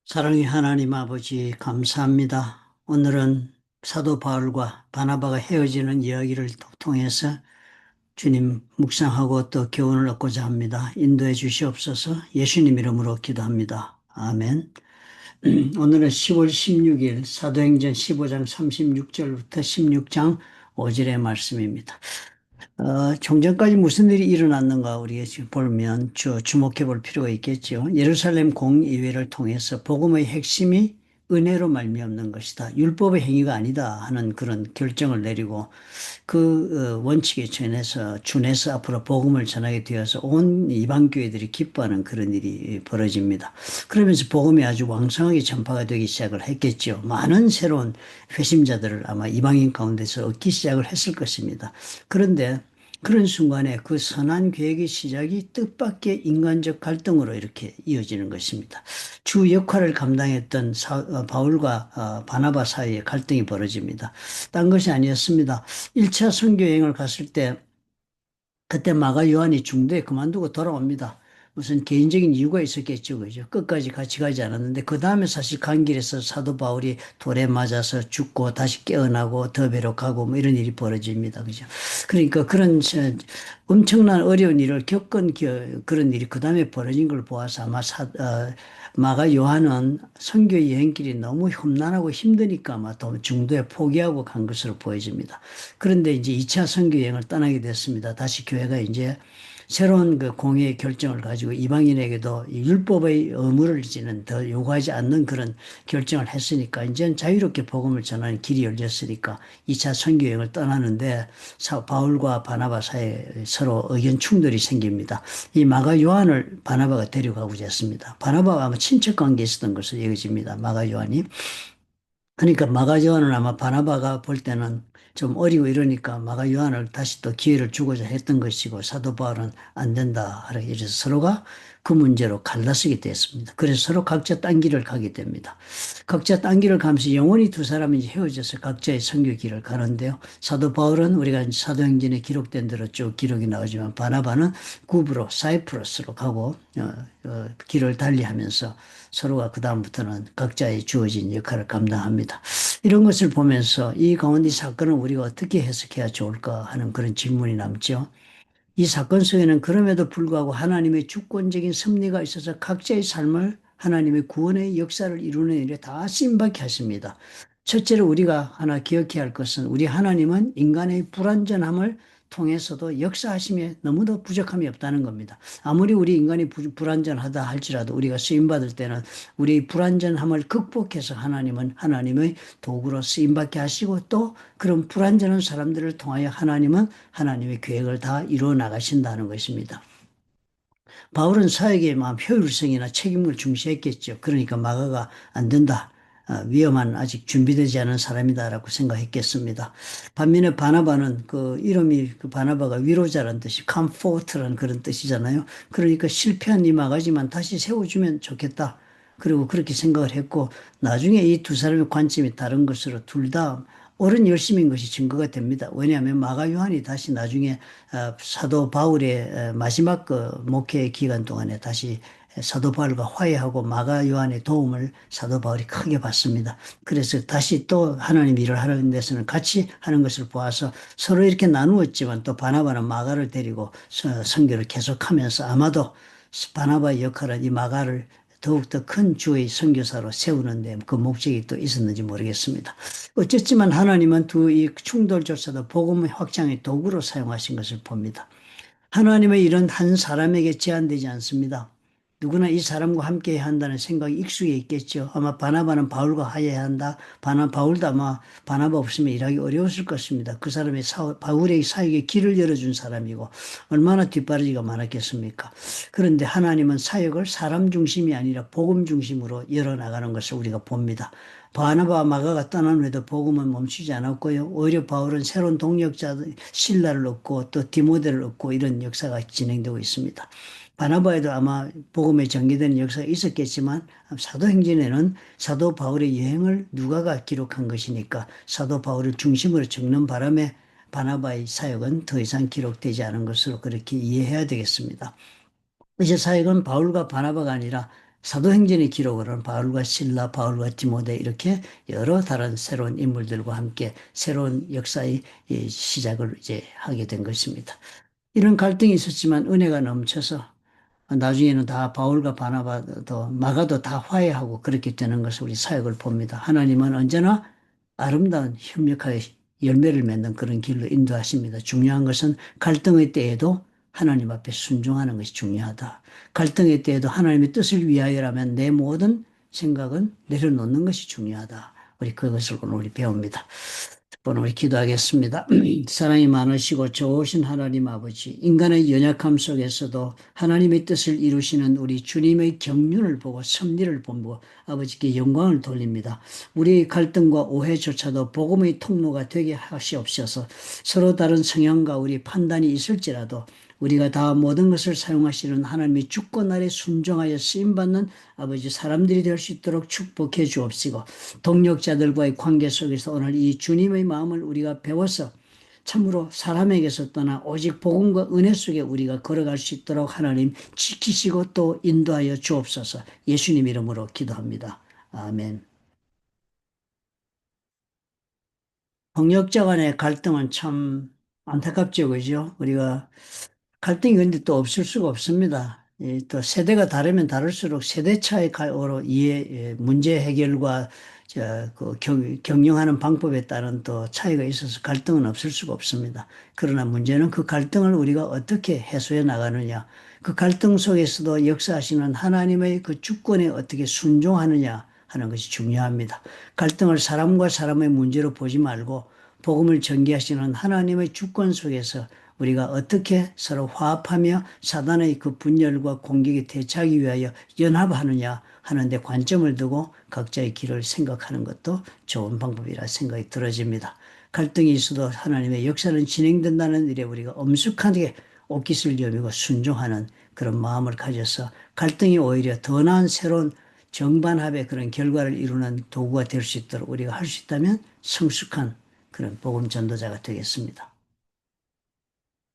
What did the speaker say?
사랑의 하나님 아버지 감사합니다. 오늘은 사도 바울과 바나바가 헤어지는 이야기를 통해서 주님 묵상하고 또 교훈을 얻고자 합니다. 인도해 주시옵소서. 예수님 이름으로 기도합니다. 아멘. 오늘은 10월 16일 사도행전 15장 36절부터 16장 5절의 말씀입니다. 종전까지 무슨 일이 일어났는가 우리가 지금 보면 주목해 볼 필요가 있겠죠. 예루살렘 공의회를 통해서 복음의 핵심이 은혜로 말미암는 것이다. 율법의 행위가 아니다 하는 그런 결정을 내리고 그 원칙에 준해서 앞으로 복음을 전하게 되어서 온 이방 교회들이 기뻐하는 그런 일이 벌어집니다. 그러면서 복음이 아주 왕성하게 전파가 되기 시작을 했겠죠. 많은 새로운 회심자들을 아마 이방인 가운데서 얻기 시작을 했을 것입니다. 그런데 그런 순간에 그 선한 계획의 시작이 뜻밖의 인간적 갈등으로 이렇게 이어지는 것입니다. 주 역할을 감당했던 바울과 바나바 사이에 갈등이 벌어집니다. 딴 것이 아니었습니다. 1차 선교 여행을 갔을 때 그때 마가 요한이 중도에 그만두고 돌아옵니다. 무슨 개인적인 이유가 있었겠죠, 그죠? 끝까지 같이 가지 않았는데, 그 다음에 사실 간 길에서 사도 바울이 돌에 맞아서 죽고 다시 깨어나고 더베로 가고 뭐 이런 일이 벌어집니다, 그죠? 그러니까 그런 엄청난 어려운 일을 겪은 그런 일이 그 다음에 벌어진 걸 보아서 아마 마가 요한은 선교 여행길이 너무 험난하고 힘드니까 아마 또 중도에 포기하고 간 것으로 보여집니다. 그런데 이제 2차 선교 여행을 떠나게 됐습니다. 다시 교회가 이제 새로운 그 공의의 결정을 가지고 이방인에게도 율법의 의무를 지는 더 요구하지 않는 그런 결정을 했으니까 이제는 자유롭게 복음을 전하는 길이 열렸으니까 2차 선교 여행을 떠나는데 바울과 바나바 사이에 서로 의견 충돌이 생깁니다. 이 마가 요한을 바나바가 데려가고자 했습니다. 바나바가 아마 친척 관계에 있었던 것으로 여겨집니다. 마가 요한이. 그러니까 마가 요한은 아마 바나바가 볼 때는 좀 어리고 이러니까 마가 요한을 다시 또 기회를 주고자 했던 것이고 사도 바울은 안 된다. 이래서 서로가 그 문제로 갈라서게 됐습니다. 그래서 서로 각자 딴 길을 가게 됩니다. 각자 딴 길을 가면서 영원히 두 사람이 이제 헤어져서 각자의 선교 길을 가는데요. 사도 바울은 우리가 사도행전에 기록된 대로 쭉 기록이 나오지만 바나바는 구브로 사이프러스로 가고 길을 달리하면서 서로가 그다음부터는 각자의 주어진 역할을 감당합니다. 이런 것을 보면서 이 가운데 사건을 우리가 어떻게 해석해야 좋을까 하는 그런 질문이 남죠. 이 사건 속에는 그럼에도 불구하고 하나님의 주권적인 섭리가 있어서 각자의 삶을 하나님의 구원의 역사를 이루는 일에 다 쓰임받게 하십니다. 첫째로 우리가 하나 기억해야 할 것은 우리 하나님은 인간의 불완전함을 통해서도 역사하심에 너무도 부족함이 없다는 겁니다. 아무리 우리 인간이 불완전하다 할지라도 우리가 쓰임받을 때는 우리 불완전함을 극복해서 하나님은 하나님의 도구로 쓰임받게 하시고 또 그런 불완전한 사람들을 통하여 하나님은 하나님의 계획을 다 이루어 나가신다는 것입니다. 바울은 사역의 효율성이나 책임을 중시했겠죠. 그러니까 마가가 안 된다. 위험한 아직 준비되지 않은 사람이다라고 생각했겠습니다. 반면에 바나바는 그 이름이 그 바나바가 위로자라는 뜻이 컴포트라는 그런 뜻이잖아요. 그러니까 실패한 이 마가지만 다시 세워주면 좋겠다. 그리고 그렇게 생각을 했고 나중에 이 두 사람의 관점이 다른 것으로 둘 다 옳은 열심인 것이 증거가 됩니다. 왜냐하면 마가 요한이 다시 나중에 사도 바울의 마지막 그 목회 기간 동안에 다시 사도 바울과 화해하고 마가 요한의 도움을 사도 바울이 크게 받습니다. 그래서 다시 또 하나님 일을 하는 데서는 같이 하는 것을 보아서 서로 이렇게 나누었지만 또 바나바는 마가를 데리고 선교를 계속하면서 아마도 바나바의 역할은 이 마가를 더욱더 큰 주의 선교사로 세우는데 그 목적이 또 있었는지 모르겠습니다. 어쨌지만 하나님은 두 이 충돌조차도 복음의 확장의 도구로 사용하신 것을 봅니다. 하나님의 일은 한 사람에게 제한되지 않습니다. 누구나 이 사람과 함께 해야 한다는 생각이 익숙해 있겠죠. 아마 바나바는 바울과 하여야 한다. 바울도 아마 바나바 없으면 일하기 어려웠을 것입니다. 그 사람이 바울의 사역에 길을 열어준 사람이고 얼마나 뒷바라지가 많았겠습니까. 그런데 하나님은 사역을 사람 중심이 아니라 복음 중심으로 열어나가는 것을 우리가 봅니다. 바나바와 마가가 떠난 후에도 복음은 멈추지 않았고요. 오히려 바울은 새로운 동력자 신라를 얻고 또 디모데를 얻고 이런 역사가 진행되고 있습니다. 바나바에도 아마 복음에 전개되는 역사가 있었겠지만 사도행전에는 사도 바울의 여행을 누가가 기록한 것이니까 사도 바울을 중심으로 적는 바람에 바나바의 사역은 더 이상 기록되지 않은 것으로 그렇게 이해해야 되겠습니다. 이제 사역은 바울과 바나바가 아니라 사도행전의 기록으로는 바울과 실라, 바울과 디모데 이렇게 여러 다른 새로운 인물들과 함께 새로운 역사의 시작을 이제 하게 된 것입니다. 이런 갈등이 있었지만 은혜가 넘쳐서 나중에는 다 바울과 바나바도 마가도 다 화해하고 그렇게 되는 것을 우리 사역을 봅니다. 하나님은 언제나 아름다운 협력하여 열매를 맺는 그런 길로 인도하십니다. 중요한 것은 갈등의 때에도 하나님 앞에 순종하는 것이 중요하다. 갈등의 때에도 하나님의 뜻을 위하여라면 내 모든 생각은 내려놓는 것이 중요하다. 우리 그것을 오늘 우리 배웁니다. 오늘 우리 기도하겠습니다. 사랑이 많으시고 좋으신 하나님 아버지, 인간의 연약함 속에서도 하나님의 뜻을 이루시는 우리 주님의 경륜을 보고 섭리를 보고 아버지께 영광을 돌립니다. 우리 갈등과 오해조차도 복음의 통로가 되게 하시옵소서. 서로 다른 성향과 우리 판단이 있을지라도 우리가 다 모든 것을 사용하시는 하나님의 주권 아래 순종하여 쓰임받는 아버지 사람들이 될 수 있도록 축복해 주옵시고, 동력자들과의 관계 속에서 오늘 이 주님의 마음을 우리가 배워서 참으로 사람에게서 떠나 오직 복음과 은혜 속에 우리가 걸어갈 수 있도록 하나님 지키시고 또 인도하여 주옵소서. 예수님 이름으로 기도합니다. 아멘. 동력자 간의 갈등은 참 안타깝죠, 그죠? 우리가 갈등이 근데 또 없을 수가 없습니다. 또 세대가 다르면 다를수록 세대 차이로 문제 해결과 그 경영하는 방법에 따른 또 차이가 있어서 갈등은 없을 수가 없습니다. 그러나 문제는 그 갈등을 우리가 어떻게 해소해 나가느냐, 그 갈등 속에서도 역사하시는 하나님의 그 주권에 어떻게 순종하느냐 하는 것이 중요합니다. 갈등을 사람과 사람의 문제로 보지 말고 복음을 전개하시는 하나님의 주권 속에서 우리가 어떻게 서로 화합하며 사단의 그 분열과 공격에 대처하기 위하여 연합하느냐 하는 데 관점을 두고 각자의 길을 생각하는 것도 좋은 방법이라 생각이 들어집니다. 갈등이 있어도 하나님의 역사는 진행된다는 일에 우리가 엄숙하게 옷깃을 여미고 순종하는 그런 마음을 가져서 갈등이 오히려 더 나은 새로운 정반합의 그런 결과를 이루는 도구가 될 수 있도록 우리가 할 수 있다면 성숙한 그런 복음 전도자가 되겠습니다.